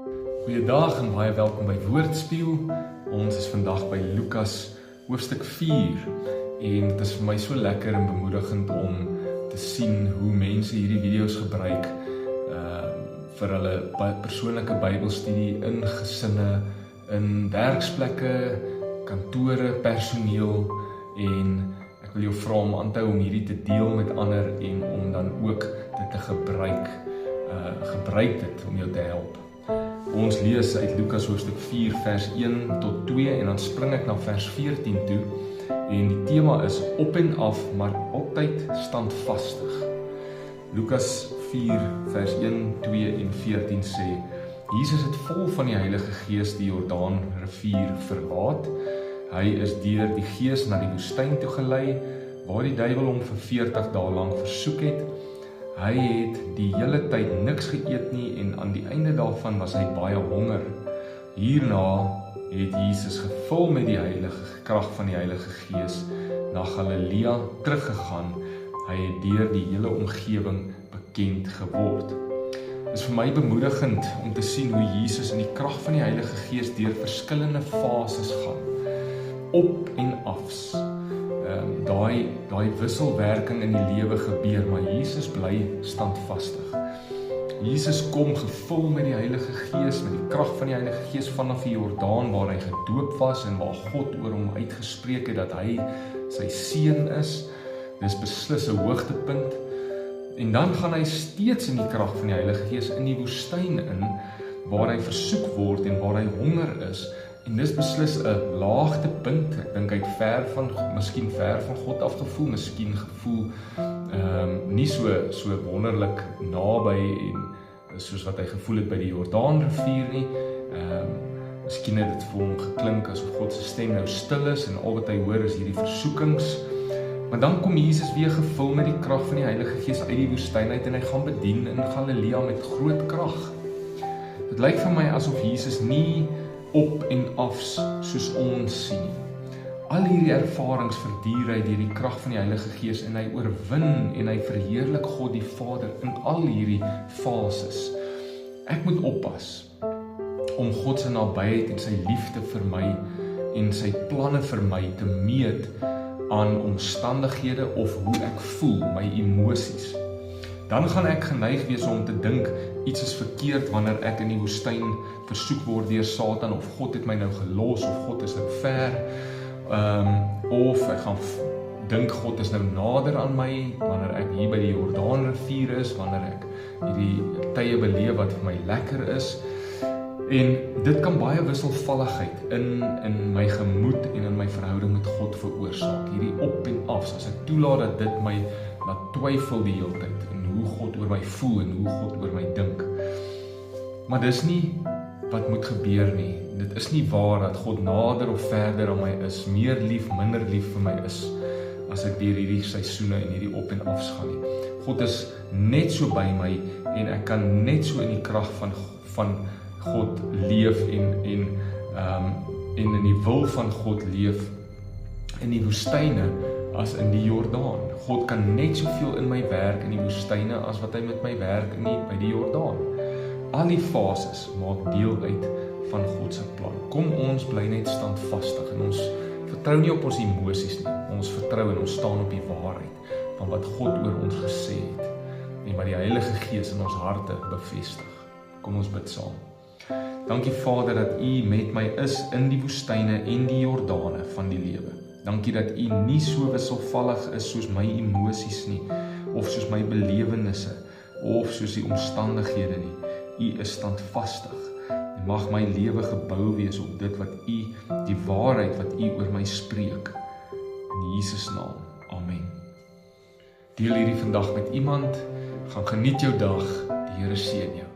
Goeiedag en baie welkom by Woordspieël. Ons is vandag by Lukas hoofstuk 4 en dit is vir my so lekker en bemoedigend om te sien hoe mense hierdie video's gebruik vir hulle persoonlike Bybelstudie in gesinne, in werksplekke, kantore, personeel, en ek wil jou vra om aan te hou om hierdie te deel met ander en om dan ook dit te gebruik dit om jou te help. Ons lees uit Lukas hoofstuk 4 vers 1 tot 2 en dan spring ek na vers 14 toe en die tema is op en af, maar altyd standvastig. Lukas 4 vers 1, 2 en 14 sê, Jesus het vol van die Heilige Gees die Jordaan rivier verlaat. Hy is deur die Gees na die woestyn toe gelei, waar die duiwel hom vir 40 dae lank versoek het. Hy het die hele tyd niks geëet nie en aan die einde daarvan was hy baie honger. Hierna het Jesus gevul met die krag van die Heilige Gees na Galilea teruggegaan. Hy het deur die hele omgewing bekend geword. Dit is vir my bemoedigend om te sien hoe Jesus in die krag van die Heilige Gees deur verskillende fases gaan. Op en afs. Daai wisselwerking in die lewe gebeur, maar Jesus bly standvastig. Jesus kom gevul met die Heilige Gees, met die krag van die Heilige Gees vanaf die Jordaan waar hy gedoop was en waar God oor hom uitgespreek het dat hy sy seun is. Dis beslis 'n hoogtepunt. En dan gaan hy steeds in die krag van die Heilige Gees in die woestyn in, waar hy versoek word en waar hy honger is. En dis beslis 'n laagtepunt. Ek dink hy het miskien ver van God afgevoel, miskien gevoel nie so wonderlik naby en soos wat hy gevoel het by die Jordaanrivier nie. Miskien het dit vir hom geklink asof God se stem nou stil is en al wat hy hoor is hierdie versoekings. Maar dan kom Jesus weer gevul met die krag van die Heilige Gees uit die woestyn uit en hy gaan bedien in Galilea met groot krag. Dit lyk vir my asof Jesus nie op en afs soos ons sien. Al hierdie ervarings verduur hy deur die krag van die Heilige Gees en hy oorwin en hy verheerlik God die Vader in al hierdie fases. Ek moet oppas om God se nabyheid en sy liefde vir my en sy planne vir my te meet aan omstandighede of hoe ek voel, my emosies. Dan gaan ek geneig wees om te dink iets is verkeerd wanneer ek in die woestyn versoek word deur Satan of God het my nou gelos of God is nou ver. Of ek gaan dink God is nou nader aan my wanneer ek hier by die Jordaanrivier is, wanneer ek hierdie tye beleef wat vir my lekker is. En dit kan baie wisselvalligheid in my gemoed en in my verhouding met God veroorsaak. Hierdie op en af, as ek toelaat dat dit my laat twyfel die hele tyd en hoe God oor my voel en hoe God oor my dink. Maar dis nie wat moet gebeur nie. Dit is nie waar dat God nader of verder aan my is, meer lief, minder lief vir my is, as ek deur hierdie seisoene en hierdie op en afs gaan nie. God is net so by my en ek kan net so in die krag van God leef en in die wil van God leef in die woestyne as in die Jordaan. God kan net soveel in my werk in die woestyne as wat hy met my werk by die Jordaan. Al die fases maak deel uit van God se plan. Kom ons bly net standvastig en ons vertrou nie op ons emosies nie. Ons vertrou en ons staan op die waarheid van wat God oor ons gesê het en wat die Heilige Gees in ons harte bevestig. Kom ons bid saam. Dankie Vader dat U met my is in die woestyne en die Jordane van die lewe. Dankie dat U nie so wisselvallig is soos my emosies nie, of soos my belewennisse, of soos die omstandighede nie. U is standvastig. En mag my lewe gebou wees op dit wat U, die waarheid wat U oor my spreek. In Jesus naam. Amen. Deel hierdie vandag met iemand. Gaan geniet jou dag. Die Here seën jou.